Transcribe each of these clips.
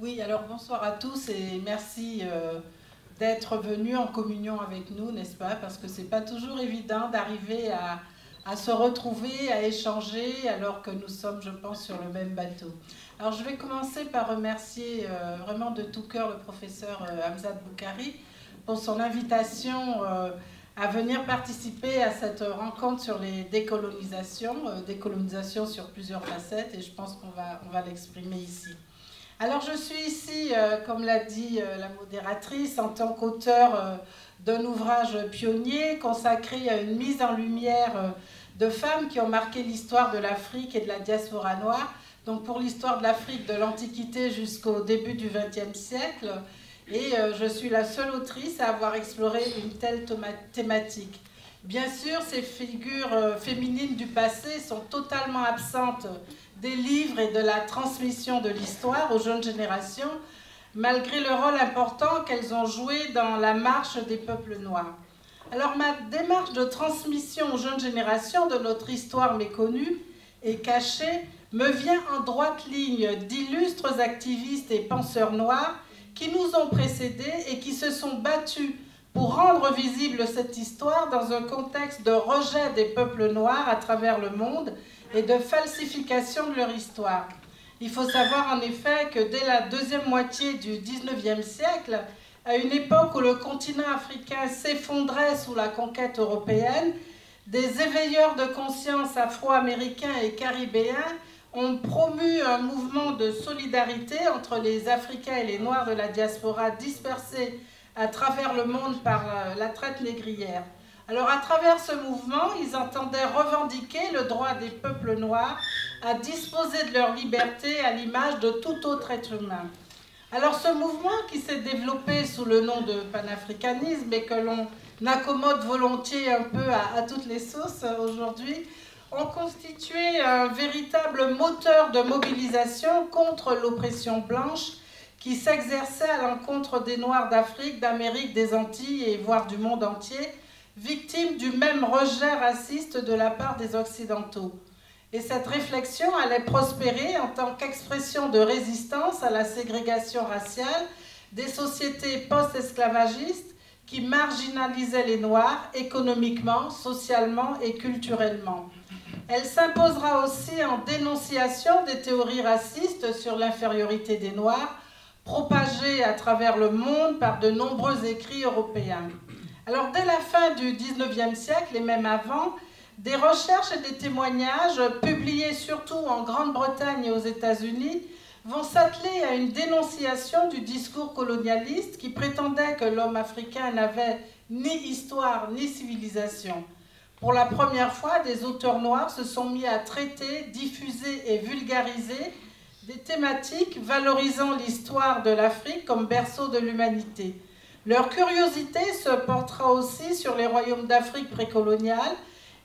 Oui, alors bonsoir à tous et merci d'être venus en communion avec nous, n'est-ce pas? Parce que c'est pas toujours évident d'arriver à se retrouver, à échanger, alors que nous sommes, je pense, sur le même bateau. Alors je vais commencer par remercier vraiment de tout cœur le professeur Hamzat Boukari pour son invitation à venir participer à cette rencontre sur les décolonisations, décolonisation sur plusieurs facettes, et je pense qu'on va l'exprimer ici. Alors je suis ici, comme l'a dit la modératrice, en tant qu'auteur d'un ouvrage pionnier consacré à une mise en lumière de femmes qui ont marqué l'histoire de l'Afrique et de la diaspora noire, donc pour l'histoire de l'Afrique de l'Antiquité jusqu'au début du XXe siècle, et je suis la seule autrice à avoir exploré une telle thématique. Bien sûr, ces figures féminines du passé sont totalement absentes des livres et de la transmission de l'histoire aux jeunes générations, malgré le rôle important qu'elles ont joué dans la marche des peuples noirs. Alors ma démarche de transmission aux jeunes générations de notre histoire méconnue et cachée me vient en droite ligne d'illustres activistes et penseurs noirs qui nous ont précédés et qui se sont battus pour rendre visible cette histoire dans un contexte de rejet des peuples noirs à travers le monde et de falsification de leur histoire. Il faut savoir en effet que dès la deuxième moitié du XIXe siècle, à une époque où le continent africain s'effondrait sous la conquête européenne, des éveilleurs de conscience afro-américains et caribéens ont promu un mouvement de solidarité entre les Africains et les Noirs de la diaspora dispersés à travers le monde par la traite négrière. Alors à travers ce mouvement, ils entendaient revendiquer le droit des peuples noirs à disposer de leur liberté à l'image de tout autre être humain. Alors ce mouvement qui s'est développé sous le nom de panafricanisme et que l'on accommode volontiers un peu à toutes les sauces aujourd'hui, ont constitué un véritable moteur de mobilisation contre l'oppression blanche qui s'exerçait à l'encontre des Noirs d'Afrique, d'Amérique, des Antilles et voire du monde entier, victimes du même rejet raciste de la part des Occidentaux. Et cette réflexion allait prospérer en tant qu'expression de résistance à la ségrégation raciale des sociétés post-esclavagistes qui marginalisaient les Noirs économiquement, socialement et culturellement. Elle s'imposera aussi en dénonciation des théories racistes sur l'infériorité des Noirs, propagées à travers le monde par de nombreux écrits européens. Alors, dès la fin du XIXe siècle, et même avant, des recherches et des témoignages, publiés surtout en Grande-Bretagne et aux États-Unis, vont s'atteler à une dénonciation du discours colonialiste qui prétendait que l'homme africain n'avait ni histoire ni civilisation. Pour la première fois, des auteurs noirs se sont mis à traiter, diffuser et vulgariser des thématiques valorisant l'histoire de l'Afrique comme berceau de l'humanité. Leur curiosité se portera aussi sur les royaumes d'Afrique précoloniale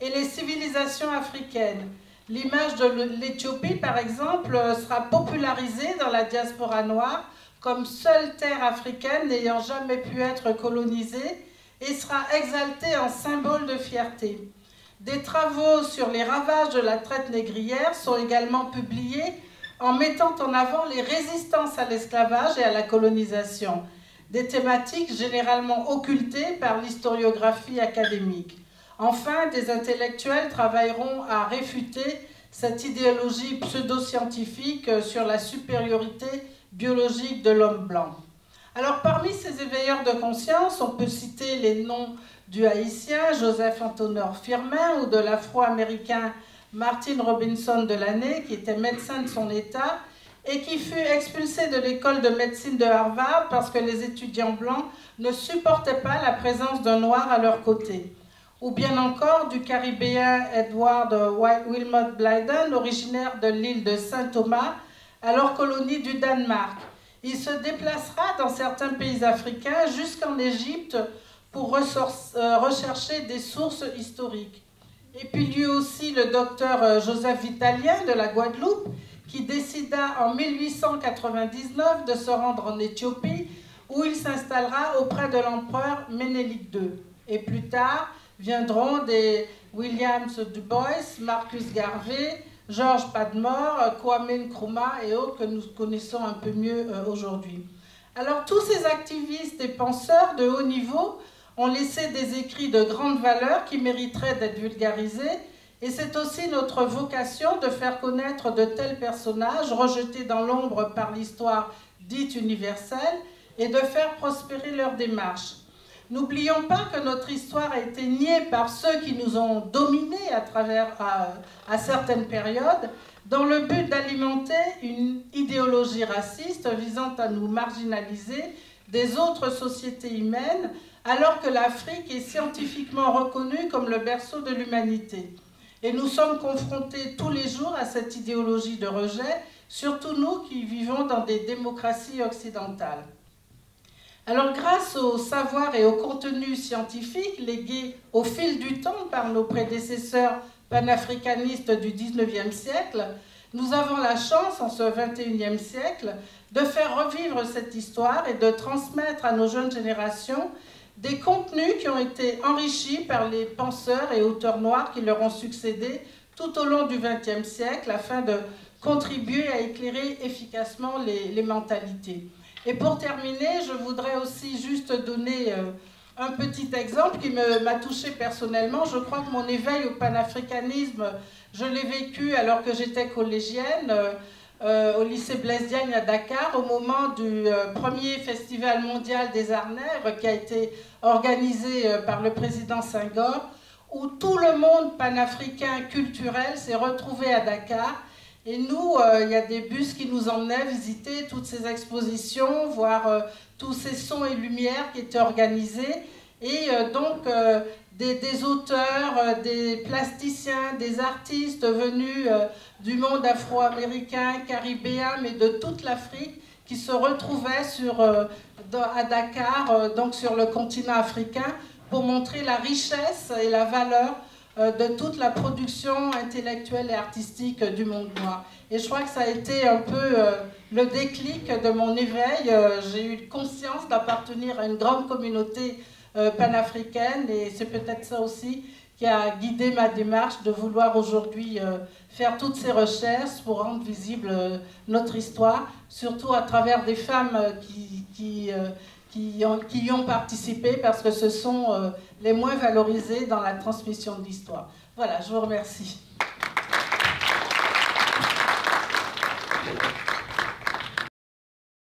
et les civilisations africaines. L'image de l'Éthiopie, par exemple, sera popularisée dans la diaspora noire comme seule terre africaine n'ayant jamais pu être colonisée et sera exaltée en symbole de fierté. Des travaux sur les ravages de la traite négrière sont également publiés en mettant en avant les résistances à l'esclavage et à la colonisation, des thématiques généralement occultées par l'historiographie académique. Enfin, des intellectuels travailleront à réfuter cette idéologie pseudo-scientifique sur la supériorité biologique de l'homme blanc. Alors, parmi ces éveilleurs de conscience, on peut citer les noms du haïtien Joseph-Antonio Firmin ou de l'afro-américain Martin Robinson Delaney, qui était médecin de son état et qui fut expulsé de l'école de médecine de Harvard parce que les étudiants blancs ne supportaient pas la présence d'un noir à leur côté. Ou bien encore du caribéen Edward Wilmot Blyden, originaire de l'île de Saint-Thomas, alors colonie du Danemark. Il se déplacera dans certains pays africains jusqu'en Égypte pour rechercher des sources historiques. Et puis lui aussi le docteur Joseph Vitalien de la Guadeloupe, qui décida en 1899 de se rendre en Éthiopie, où il s'installera auprès de l'empereur Ménélique II. Et plus tard viendront des Williams Du Bois, Marcus Garvey, Georges Padmore, Kwame Nkrumah et autres que nous connaissons un peu mieux aujourd'hui. Alors tous ces activistes et penseurs de haut niveau ont laissé des écrits de grande valeur qui mériteraient d'être vulgarisés, et c'est aussi notre vocation de faire connaître de tels personnages rejetés dans l'ombre par l'histoire dite universelle et de faire prospérer leur démarche. N'oublions pas que notre histoire a été niée par ceux qui nous ont dominés à certaines périodes, dans le but d'alimenter une idéologie raciste visant à nous marginaliser des autres sociétés humaines, alors que l'Afrique est scientifiquement reconnue comme le berceau de l'humanité. Et nous sommes confrontés tous les jours à cette idéologie de rejet, surtout nous qui vivons dans des démocraties occidentales. Alors, grâce au savoir et au contenu scientifique légués au fil du temps par nos prédécesseurs panafricanistes du XIXe siècle, nous avons la chance, en ce XXIe siècle, de faire revivre cette histoire et de transmettre à nos jeunes générations des contenus qui ont été enrichis par les penseurs et auteurs noirs qui leur ont succédé tout au long du XXe siècle afin de contribuer à éclairer efficacement les mentalités. Et pour terminer, je voudrais aussi juste donner un petit exemple qui m'a touchée personnellement. Je crois que mon éveil au panafricanisme, je l'ai vécu alors que j'étais collégienne au lycée Blaise Diagne à Dakar, au moment du premier festival mondial des Arts Nègres qui a été organisé par le président Senghor, où tout le monde panafricain culturel s'est retrouvé à Dakar. Et nous, il y a des bus qui nous emmenaient visiter toutes ces expositions, voir tous ces sons et lumières qui étaient organisés. Et donc, des auteurs, des plasticiens, des artistes venus du monde afro-américain, caribéen, mais de toute l'Afrique, qui se retrouvaient à Dakar, donc sur le continent africain, pour montrer la richesse et la valeur de toute la production intellectuelle et artistique du monde noir. Et je crois que ça a été un peu le déclic de mon éveil. J'ai eu conscience d'appartenir à une grande communauté panafricaine, et c'est peut-être ça aussi qui a guidé ma démarche de vouloir aujourd'hui faire toutes ces recherches pour rendre visible notre histoire, surtout à travers des femmes qui y ont participé, parce que ce sont les moins valorisés dans la transmission de l'histoire. Voilà, je vous remercie.